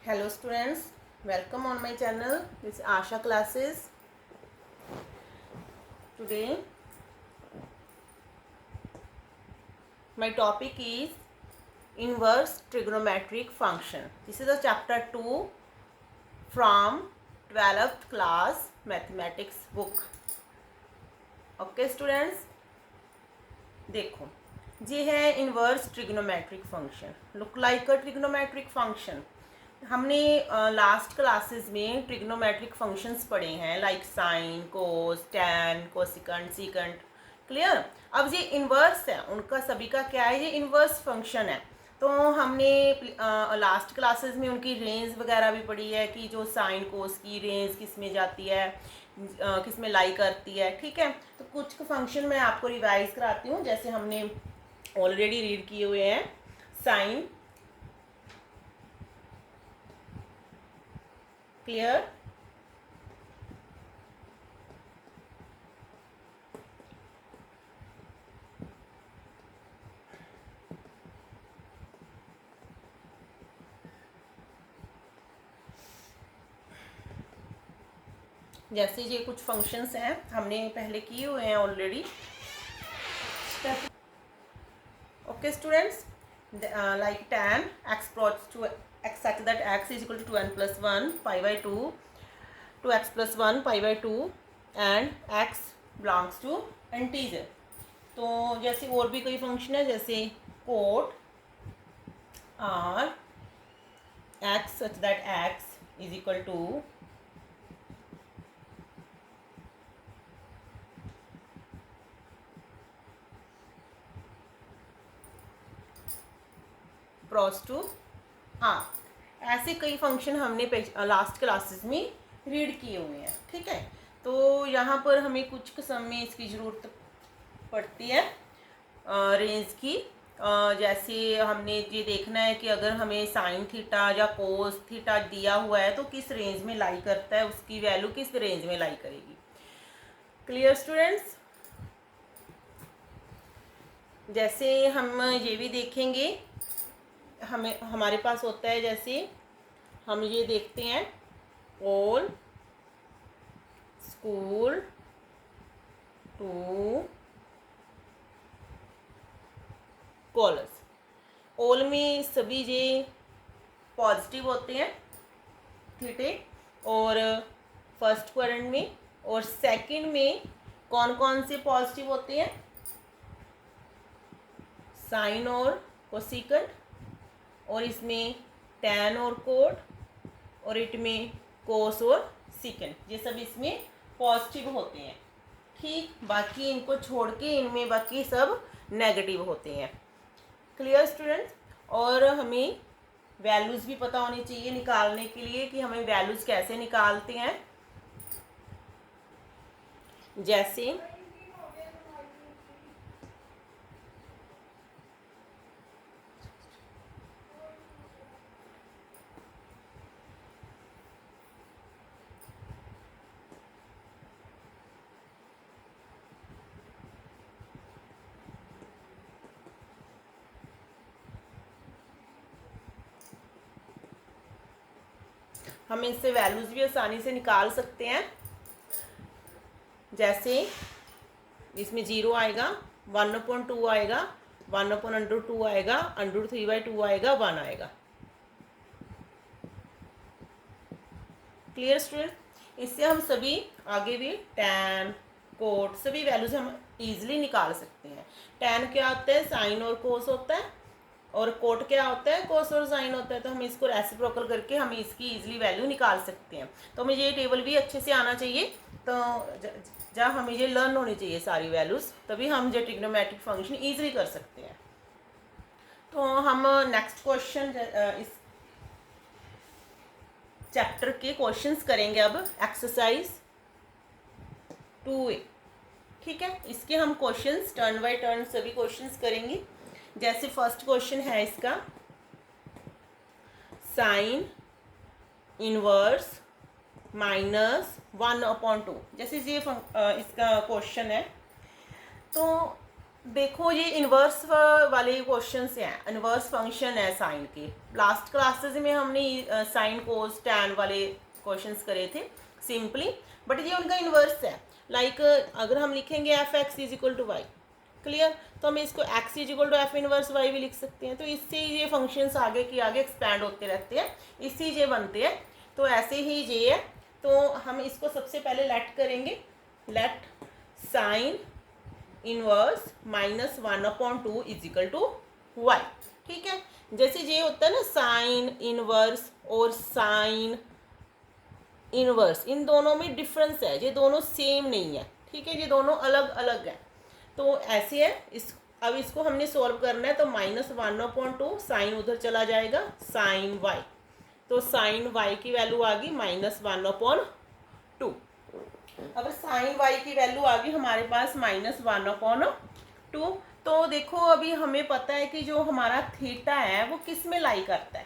Hello students, welcome on my channel. This is Asha classes. Today my topic is inverse trigonometric function. This is a chapter 2 from 12th class mathematics book. Okay students, देखो ये है inverse trigonometric function. Look like अ trigonometric function. हमने last classes में trigonometric functions पढ़े हैं like sign, कोस, tan, cosecant, secant. Clear. अब ये inverse है उनका, सभी का क्या है, ये इन्वर्स फंक्शन है. तो हमने लास्ट क्लासेस में उनकी रेंज वगैरह भी पढ़ी है कि जो साइन कोस की रेंज किस में जाती है, किस में लाई करती है. ठीक है. तो कुछ फंक्शन मैं आपको रिवाइज कराती हूँ. जैसे हमने ऑलरेडी रीड किए हुए हैं साइन. क्लियर. जैसे ये कुछ फंक्शंस हैं हमने पहले किए हुए हैं already. Okay students, like tan x plots to x such that x is equal to 2n plus 1 pi by 2 to x plus 1 pi by 2 and x belongs to integer. तो जैसे और भी कोई फंक्शन है जैसे कोट r x such that x is equal to cross to R. ऐसे कई फंक्शन हमने लास्ट क्लासेस में रीड किए हुए हैं. ठीक है. तो यहाँ पर हमें कुछ किस्म में इसकी ज़रूरत पड़ती है रेंज की. जैसे हमने ये देखना है कि अगर हमें साइन थीटा या कोस थीटा दिया हुआ है तो किस रेंज में लाई करता है, उसकी वैल्यू किस रेंज में लाई करेगी. Clear students. जैसे हम ये भी देखेंगे, हमारे पास होता है जैसे हम ये देखते हैं all school to college. All में सभी ये पॉजिटिव होते हैं थीटे, और फर्स्ट क्वाड्रेंट में और सेकंड में कौन कौन से पॉजिटिव होते हैं, साइन और कोसिकेंट, और इसमें टैन और कोट, और इट में कोस और सीकेंट. ये सब इसमें पॉजिटिव होते हैं. ठीक. बाकी इनको छोड़ के इनमें बाकी सब नेगेटिव होते हैं. Clear students. और हमें वैल्यूज़ भी पता होनी चाहिए निकालने के लिए कि हमें वैल्यूज़ कैसे निकालते हैं. जैसे हम इससे वैल्यूज़ भी आसानी से निकाल सकते हैं. जैसे इसमें 0 आएगा, 1/2 आएगा, 1/√2 आएगा, √3/2 आएगा, 1 आएगा. Clear student. इससे हम सभी आगे भी टैन कोट सभी वैल्यूज हम इजीली निकाल सकते हैं. टैन क्या होता है, साइन और कोस होता है, और कोट क्या होता है, कोस और साइन होता है. तो हम इसको रेसिप्रोकल करके हम इसकी इजीली वैल्यू निकाल सकते हैं. तो हमें ये टेबल भी अच्छे से आना चाहिए. तो जब हमें ये लर्न होनी चाहिए सारी वैल्यूज़, तभी हम जो ट्रिग्नोमेट्रिक फंक्शन इजीली कर सकते हैं. तो हम नेक्स्ट क्वेश्चन इस चैप्टर के क्वेश्चंस करेंगे अब एक्सरसाइज 2A. ठीक है. इसके हम क्वेश्चंस टर्न बाय टर्न सभी क्वेश्चंस करेंगे. जैसे फर्स्ट क्वेश्चन है इसका साइन इनवर्स -1/2. जैसे ये इसका क्वेश्चन है. तो देखो ये इन्वर्स वाले क्वेश्चन हैं, इन्वर्स फंक्शन है साइन के। लास्ट क्लासेस में हमने साइन कोस टैन वाले क्वेश्चंस करे थे सिंपली, बट ये उनका इन्वर्स है। लाइक अगर हम लिखेंगे F X is equal to Y, clear, तो हम इसको X is equal to F inverse Y भी लिख सकते हैं। तो इससे ये फंक्शंस आगे की आगे एक्सपैंड होते रहते हैं, इससे ये बनते हैं। तो ऐसे ही ये है, तो हम इसको सबसे पहले लेट करेंगे, let sine inverse minus 1/2 is equal to Y. ठीक है, जैसे ये होता है ना साइन इनवर्स और साइन इनवर्स, इन दोनों में डिफरेंस है, ये दोनों सेम नहीं है। ठीक है, ये दोनों अलग अलग है। तो ऐसे है अब इसको हमने सॉल्व करना है। तो -1/2 साइन उधर चला जाएगा, साइन वाई, तो साइन वाई की वैल्यू आ गई -1/2। अगर साइन वाई की वैल्यू आ गई हमारे पास -1/2, तो देखो अभी हमें पता है कि जो हमारा थीटा है वो किस में लाई करता है।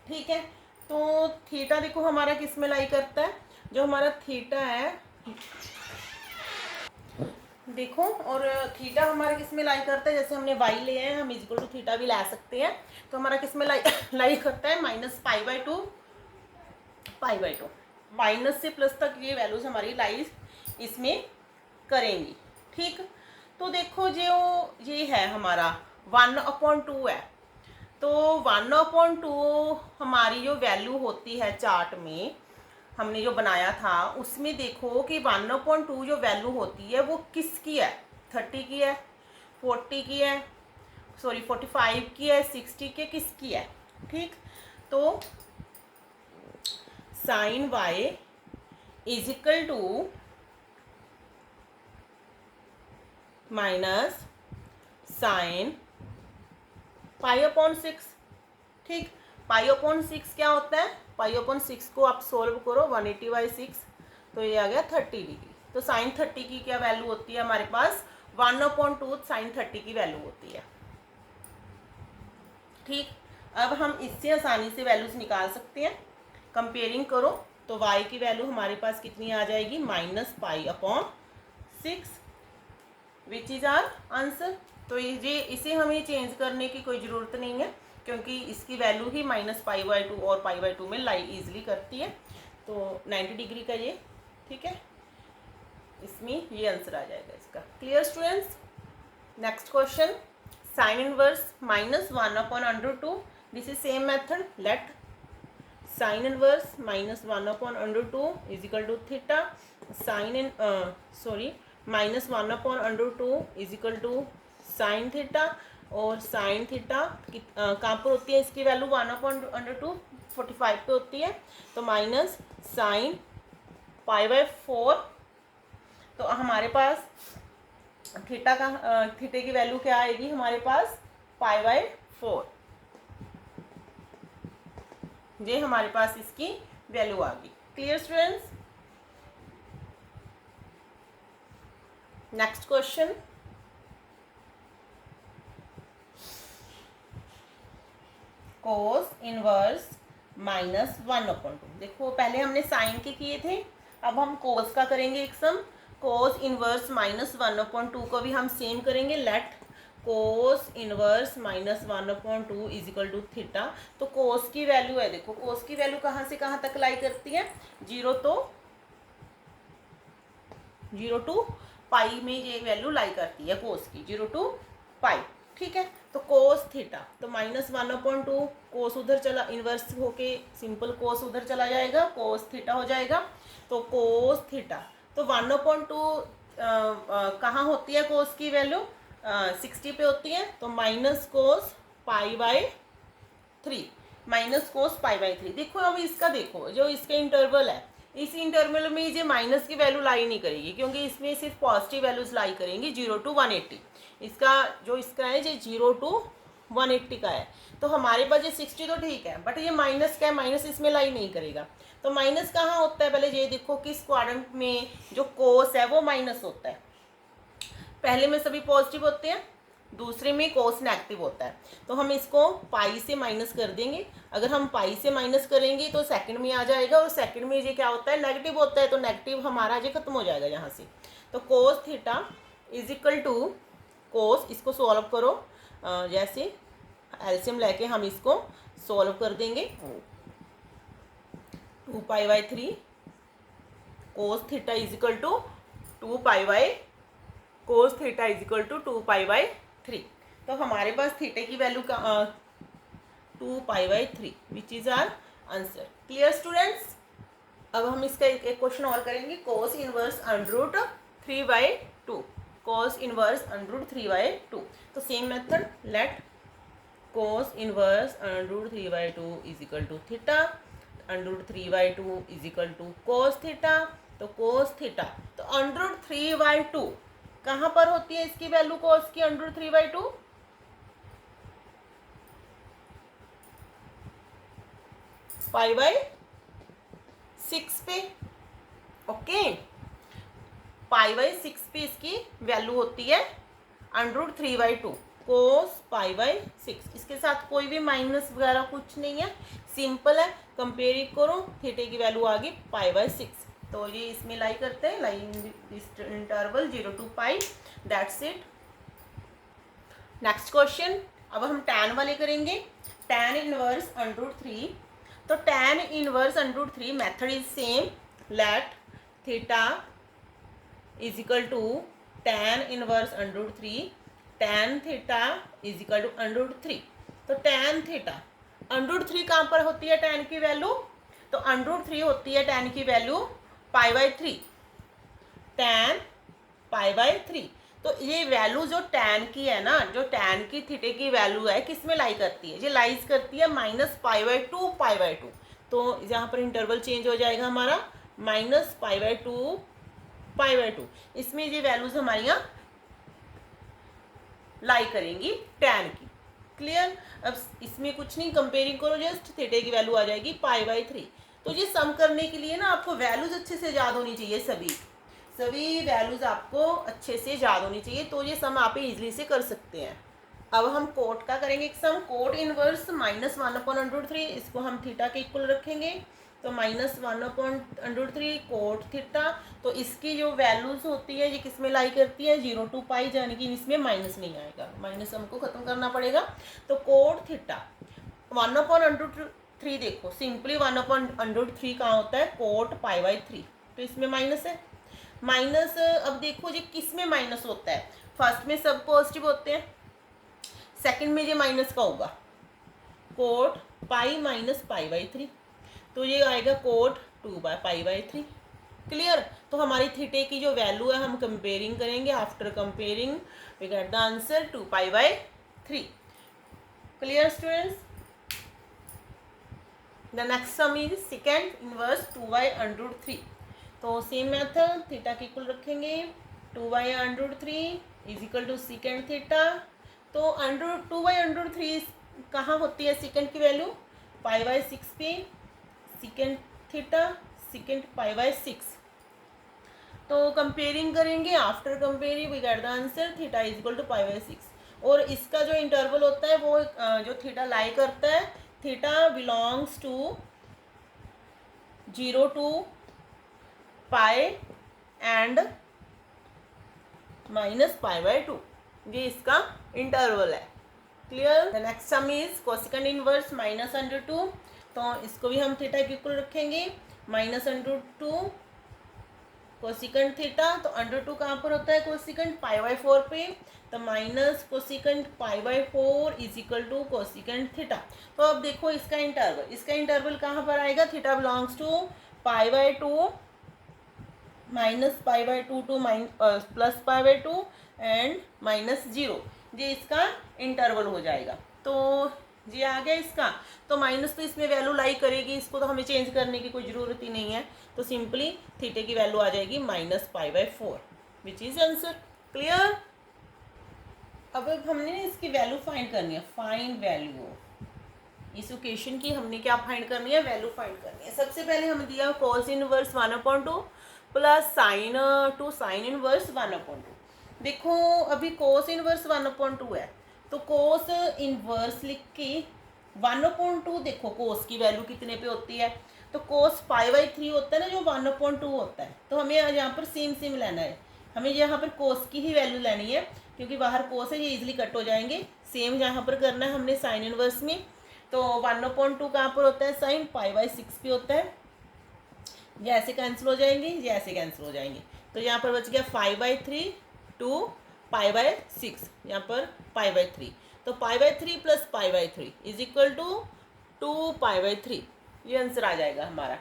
ठीक है, तो थीटा देखो हमारा किस में लाई करता है, जो हमारा थीटा है देखो, और थीटा हमारा किस में लाई करता है, जैसे हमने वाई लिया है हम इक्वल टू थीटा भी ला सकते हैं। तो हमारा किस में लाई करता है -π/2, π/2, माइनस से प्लस तक ये वैल्यूज हमारी लाई इसमें करेंगी। ठीक, तो देखो जो ये है हमारा 1/2 है, तो 1/2 हमारी जो वैल्यू होती है चार्ट में हमने जो बनाया था उसमें देखो कि 1/2 जो वैल्यू होती है वो किसकी है, 30 की है, 40 की है, सॉरी 45 की है, 60 की, किसकी है। ठीक, तो sine Y is equal to minus sine π/6। ठीक, π/6 क्या होता है, π/6 को आप सोल्व करो 180/6, तो ये आ गया 30 डिग्री। तो साइन 30 की क्या वैल्यू होती है हमारे पास, 1/2 साइन 30 की वैल्यू होती है। ठीक, अब हम इससे आसानी से वैल्यूज निकाल सकते हैं। कंपेयरिंग करो तो y की वैल्यू हमारे पास कितनी आ जाएगी, -π/6, विच इज आर आंसर। तो ये इसे हमें चेंज करने की कोई ज़रूरत नहीं है, क्योंकि इसकी वैल्यू ही -π/2 और π/2 में लाई इजीली करती है। तो 90 डिग्री का ये, ठीक है, इसमें ये आंसर आ जाएगा इसका। Clear students. Next question, sine inverse -1/2, this is same method. Let sine inverse -1/2 is equal to theta, sine इन -1/2 is equal to sine theta, और साइन थीटा कहाँ पर होती है, इसकी वैल्यू 1/2 45 पे होती है, तो माइनस साइन π/4। तो हमारे पास थीटा का थीटे की वैल्यू क्या आएगी हमारे पास, π/4, ये हमारे पास इसकी वैल्यू आ गई। Clear students. नेक्स्ट क्वेश्चन, कोस इनवर्स -1/2। देखो पहले हमने साइन के किए थे, अब हम कोस का करेंगे एक सम। कोस इनवर्स -1/2 को भी हम सेम करेंगे। Let cos inverse -1/2 is equal to theta. तो कोस की वैल्यू है, देखो कोस की वैल्यू कहाँ से कहाँ तक लाई करती है, 0 टू पाई में ये वैल्यू लाई करती है कोस की, 0 टू पाई। ठीक है, तो कोस थीटा, तो -1/2, कोस उधर चला, इनवर्स होके सिंपल कोस उधर चला जाएगा, कोस थीटा हो जाएगा। तो कोस थीटा, तो 1/2 कहाँ होती है कोस की वैल्यू, 60 पे होती है, तो माइनस कोस π/3, -cos π/3। देखो अब इसका देखो, जो इसका इंटरवल है, इस इंटरवल में ये माइनस की वैल्यू लाई नहीं करेगी, क्योंकि इसमें सिर्फ पॉजिटिव वैल्यूज लाई करेंगी, 0 टू 180। इसका जो इसका है ये 0 टू 180 का है। तो हमारे पास ये 60 तो ठीक है, बट ये माइनस का है, माइनस इसमें लाई नहीं करेगा। तो माइनस कहाँ होता है, पहले ये देखो किस क्वाड्रेंट में जो कोस है वो माइनस होता है। पहले में सभी पॉजिटिव होते हैं, दूसरे में कोस नेगेटिव होता है। तो हम इसको पाई से माइनस कर देंगे। अगर हम पाई से माइनस करेंगे तो सेकंड में आ जाएगा, और सेकंड में ये क्या होता है, नेगेटिव होता है, तो नेगेटिव हमारा ये खत्म हो जाएगा यहाँ से। तो cos theta is equal to cos, इसको सॉल्व करो, जैसे एलसीएम लेके हम इसको सॉल्व कर देंगे। 2π/3 cos theta is equal to 2π/3। तो हमारे पास थीटा की वैल्यू का 2π/3 which is our answer. Clear students? अब हम इसका एक क्वेश्चन और करेंगे, कोस इनवर्स √3/2, कोस इनवर्स √3/2। तो same method, let cos inverse √3/2 is equal to theta, √3/2 is equal to cos theta. तो कोस थीटा, तो √3/2 कहाँ पर होती है इसकी वैल्यू, कोस की √3/2? π/6 पे। ओके, π/6 पे इसकी वैल्यू होती है √3/2 कोस π/6। इसके साथ कोई भी माइनस वगैरह कुछ नहीं है, सिंपल है। कंपेयर करो, थीटे की वैल्यू आ गई π/6। तो ये इसमें लाई करते हैं, lie interval 0 to π, that's it. Next question, अब हम tan वाले करेंगे, tan इनवर्स √3। तो tan inverse √3 method is same, let theta is equal to tan inverse √3, tan theta is equal to √3। तो tan थीटा, √3 कहाँ पर होती है tan की वैल्यू? तो √3 होती है tan की वैल्यू π/3, tan π/3। तो ये वैल्यू जो tan की है ना, जो tan की थीटे की वैल्यू है, किस में लाई करती है? ये लाइज करती है -π/2 π/2। तो यहाँ पर इंटरवल चेंज हो जाएगा हमारा, -π/2 π/2। इसमें ये वैल्यूज हमारी यहाँ लाई करेंगी tan की। क्लियर? अब इसमें कुछ नहीं, कंपेयरिंग करो, जस्ट थीटे की वैल्यू आ जाएगी π/3। तो ये सम करने के लिए ना आपको वैल्यूज अच्छे से याद होनी चाहिए, सभी वैल्यूज आपको अच्छे से याद होनी चाहिए, तो ये सम आप इजीली से कर सकते हैं। अब हम कोट का करेंगे एक सम, कोट इनवर्स -1/√3, इसको हम थीटा के इक्वल रखेंगे। तो -1/√3 कोट थीटा। तो इसकी जो वैल्यूज होती है ये किस में लाई करती है? 0 to π, यानी कि इसमें माइनस नहीं आएगा, माइनस हमको खत्म करना पड़ेगा। तो कोट थीटा 1/√3, देखो सिंपली 1/√3 कहाँ होता है? कोट π/3। तो इसमें माइनस है, माइनस। अब देखो ये किस में माइनस होता है? फर्स्ट में सब पॉजिटिव होते हैं, सेकंड में ये माइनस का होगा, कोट π - π/3। तो ये आएगा कोट 2π/3। क्लियर? तो हमारी थीटे की जो वैल्यू है हम कंपेयरिंग करेंगे, after comparing we get the answer 2π/3। Clear students? The next sum is secant inverse 2y/√3। तो सेम मेथड, थीटा के इक्वल रखेंगे, 2y/√3 is equal to secant theta. तो 2y/√3 कहाँ होती है सेकेंड की वैल्यू? π/6 पे, सेकेंड थीटा, सेकेंड π/6। तो कंपेयरिंग करेंगे, after comparing we get the answer theta is equal to π/6। और इसका जो इंटरवल होता है वो जो थीटा लाई करता है, theta belongs to 0 to π and -π/2, ये इसका इंटरवल है। Clear? The next sum is cosecant inverse -√2। तो इसको भी हम थीटा के इक्वल रखेंगे, -√2 कोसेकेंड थीटा। तो √2 कहाँ पर होता है? कोसेकेंड π/4 पे। तो minus cosecant π/4 is equal to cosecant theta. तो अब देखो इसका इंटरवल कहाँ पर आएगा? Theta belongs to π/2 -π/2 to +π/2 and -0, ये इसका इंटरवल हो जाएगा। तो ये आ गया इसका। तो माइनस तो इसमें वैल्यू लाई करेगी, इसको तो हमें चेंज करने की कोई ज़रूरत ही नहीं है। तो सिंपली थीटे की वैल्यू आ जाएगी -π/4 विच इज आंसर। क्लियर? अब हमने इसकी वैल्यू फाइंड करनी है, फाइंड वैल्यू। इस इक्वेशन की हमने क्या फाइंड करनी है? वैल्यू फाइंड करनी है। सबसे पहले हमें दिया cos inverse 1/2 plus sign inverse 1/2। देखो अभी cos इनवर्स 1/2 है, तो cos इनवर्स लिख के 1/2, देखो cos की वैल्यू कितने पे होती है? तो cos π/3 होता है ना, जो 1/2 होता है। तो हमें यहाँ पर सेम लेना है, हमें यहाँ पर cos की ही वैल्यू लेनी है, क्योंकि बाहर कोस है, ये इजीली कट हो जाएंगे। सेम यहाँ पर करना है हमने साइन इनवर्स में। तो 1/2 कहाँ पर होता है, साइन π/6 पे होता है। ये ऐसे कैंसिल हो जाएंगे, ये ऐसे कैंसिल हो जाएंगे। तो यहाँ पर बच गया 5/3 टू π/6, यहाँ पर π/3। तो π/3 प्लस π/3 इज इक्वल टू 2π/3। ये आंसर आ जाएगा हमारा।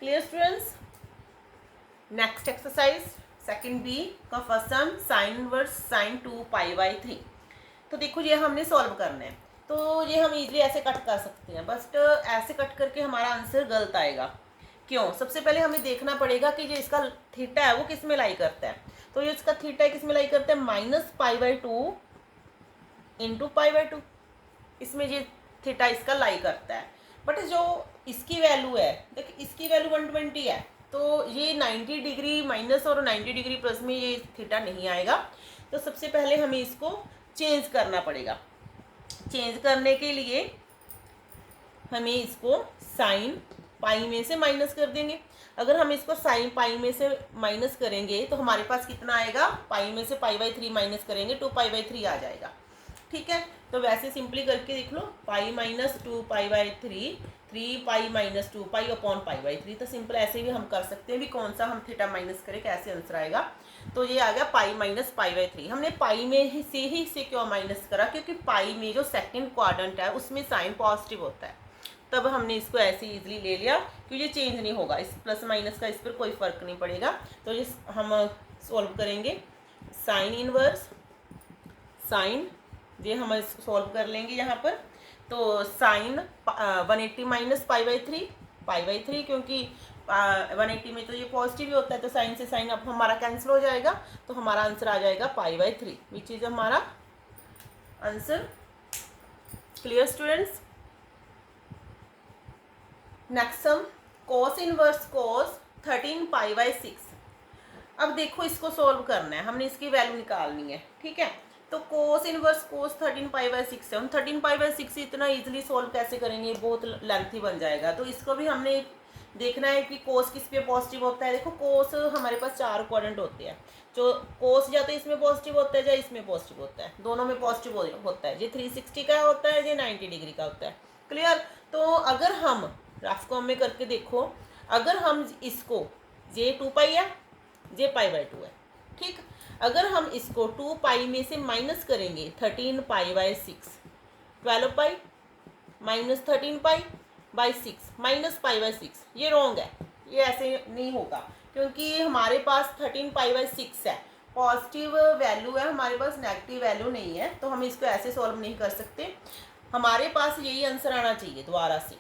Clear students. Next exercise second B का first sum sine inverse sine 2π/3। तो देखो ये हमने सॉल्व करना है। तो ये हम इजीली ऐसे कट कर सकते हैं, बस ऐसे कट करके हमारा आंसर गलत आएगा। क्यों? सबसे पहले हमें देखना पड़ेगा कि जो इसका थीटा है वो किस में लाई करता है। तो ये इसका थीटा किस में लाई करता है, -π/2 इंटू π/2। इसमें ये थीटा इसका लाई करता है। बट जो इसकी वैल्यू है, देखिए इसकी वैल्यू 120 है, तो ये 90 डिग्री माइनस और 90 डिग्री प्लस में ये थीटा नहीं आएगा। तो सबसे पहले हमें इसको चेंज करना पड़ेगा। चेंज करने के लिए हमें इसको साइन पाई में से माइनस कर देंगे। अगर हम इसको साइन पाई में से माइनस करेंगे तो हमारे पास कितना आएगा, पाई में से π/3 माइनस करेंगे 2π/3 आ जाएगा। ठीक है, तो वैसे सिंपली करके देख लो, पाई माइनस 2π/3 3π माइनस 2π अपॉन π/3। तो सिंपल ऐसे भी हम कर सकते हैं भी, कौन सा हम थीटा माइनस करें कैसे आंसर आएगा। तो ये आ गया पाई माइनस π/3। हमने पाई में से क्यों माइनस करा, क्योंकि पाई में जो सेकंड क्वाड्रेंट है उसमें साइन पॉजिटिव होता है, तब हमने इसको ऐसे इजीली ले लिया क्योंकि ये चेंज नहीं होगा। इस प्लस माइनस का इस पर कोई फर्क नहीं पड़ेगा। तो ये हम सॉल्व करेंगे साइन इनवर्स साइन, ये हम इसको सॉल्व कर लेंगे यहाँ पर। तो साइन 180 माइनस π/3 क्योंकि 180 में तो ये पॉजिटिव ही होता है, तो साइन से साइन अब हमारा कैंसिल हो जाएगा। तो हमारा आंसर आ जाएगा π/3, विच इज हमारा answer. Clear students. Next sum cos inverse cos 13π/6। अब देखो इसको सॉल्व करना है, हमने इसकी वैल्यू निकालनी है। ठीक है, तो कोस इनवर्स कोस 13π/6 है। हम 13π/6 इतना इजीली सॉल्व कैसे करेंगे, बहुत लेंथी बन जाएगा। तो इसको भी हमने देखना है कि कोस किस पे पॉजिटिव होता है। देखो कोस हमारे पास 4 क्वाड्रेंट होते हैं, जो कोस या तो इसमें पॉजिटिव होता है या इसमें पॉजिटिव होता है, दोनों में पॉजिटिव होता है। ये 360 का होता है, ये 90 डिग्री का होता है। क्लियर। तो अगर हम रफ फॉर्म में करके देखो, अगर हम इसको ये 2π है, ये π/2 है। ठीक, अगर हम इसको 2π में से माइनस करेंगे 13π/6, 12π माइनस 13π/6 माइनस π/6, ये रॉन्ग है, ये ऐसे नहीं होगा क्योंकि हमारे पास 13π/6 है, पॉजिटिव वैल्यू है हमारे पास, नेगेटिव वैल्यू नहीं है। तो हम इसको ऐसे सॉल्व नहीं कर सकते, हमारे पास यही आंसर आना चाहिए दोबारा से।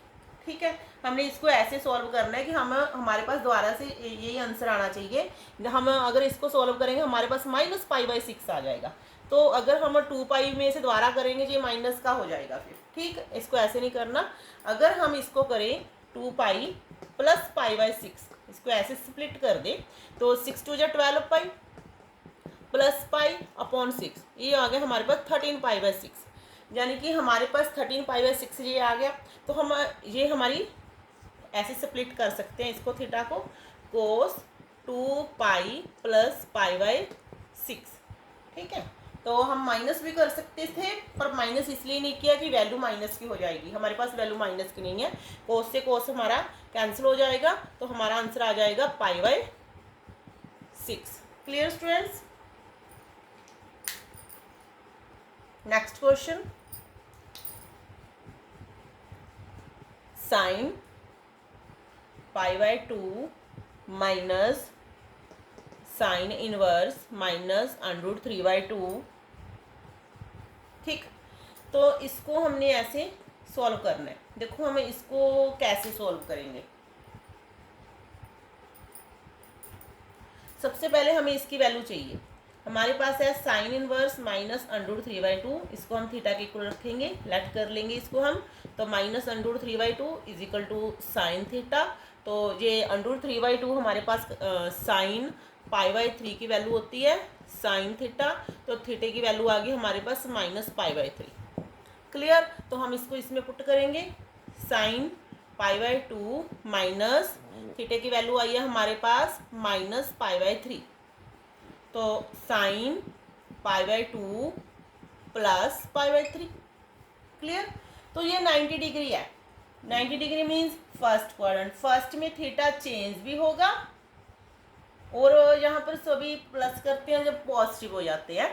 ठीक है, हमने इसको ऐसे सॉल्व करना है कि हमारे पास दोबारा से यही आंसर आना चाहिए। हम अगर इसको सॉल्व करेंगे हमारे पास माइनस π/6 आ जाएगा। तो अगर हम 2π में से दोबारा करेंगे ये माइनस का हो जाएगा फिर। ठीक, इसको ऐसे नहीं करना। अगर हम इसको करें 2π प्लस π/6, इसको ऐसे स्प्लिट कर दे तो 6 2 12π प्लस π अपॉन 6, ये आ गया हमारे पास 13π/6, यानी कि हमारे पास 13π/6 ये आ गया। तो हम ये हमारी ऐसे स्प्लिट कर सकते हैं इसको, थीटा को, कोस 2π प्लस π/6। ठीक है, तो हम माइनस भी कर सकते थे, पर माइनस इसलिए नहीं किया कि वैल्यू माइनस की हो जाएगी, हमारे पास वैल्यू माइनस की नहीं है। कोस से कोस हमारा कैंसिल हो जाएगा, तो हमारा आंसर आ जाएगा π/6। Clear students. Next question, sine π/2 minus sine inverse minus √3/2। ठीक, तो इसको हमने ऐसे सॉल्व करना है। देखो हमें इसको कैसे सॉल्व करेंगे। सबसे पहले हमें इसकी वैल्यू चाहिए। हमारे पास है साइन इनवर्स माइनस √3/2, इसको हम थीटा के इक्वल रखेंगे, लेट कर लेंगे इसको हम। तो minus √3/2 is equal to sine theta. तो ये √3/2 हमारे पास साइन π/3 की वैल्यू होती है साइन थीटा, तो थीटे की वैल्यू आ गई हमारे पास माइनस π/3। क्लियर, तो हम इसको इसमें पुट करेंगे, साइन π/2 माइनस थीटे की वैल्यू आई है हमारे पास माइनस π/3। तो sine pi by 2 plus pi by 3। Clear? तो ये 90 डिग्री है। 90 degree means first quadrant, first में थीटा चेंज भी होगा और यहाँ पर सभी प्लस करते हैं जब पॉजिटिव हो जाते हैं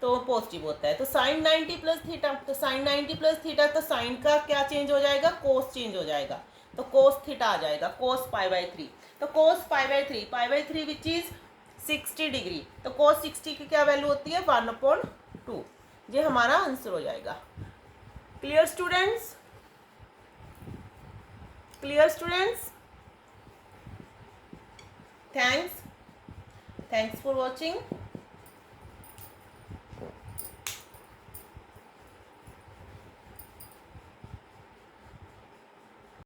तो पॉजिटिव होता है। तो साइन 90 प्लस थीटा, तो साइन 90 प्लस थीटा, तो साइन का क्या चेंज हो जाएगा, कोस चेंज हो जाएगा, तो कोस थीटा आ जाएगा, कोस पाई बाई 3। तो cos pi by 3 which is 60 degree, तो कोस 60 की क्या वैल्यू होती है, 1/2। ये हमारा आंसर हो जाएगा। Clear students? Clear students? Thanks for watching.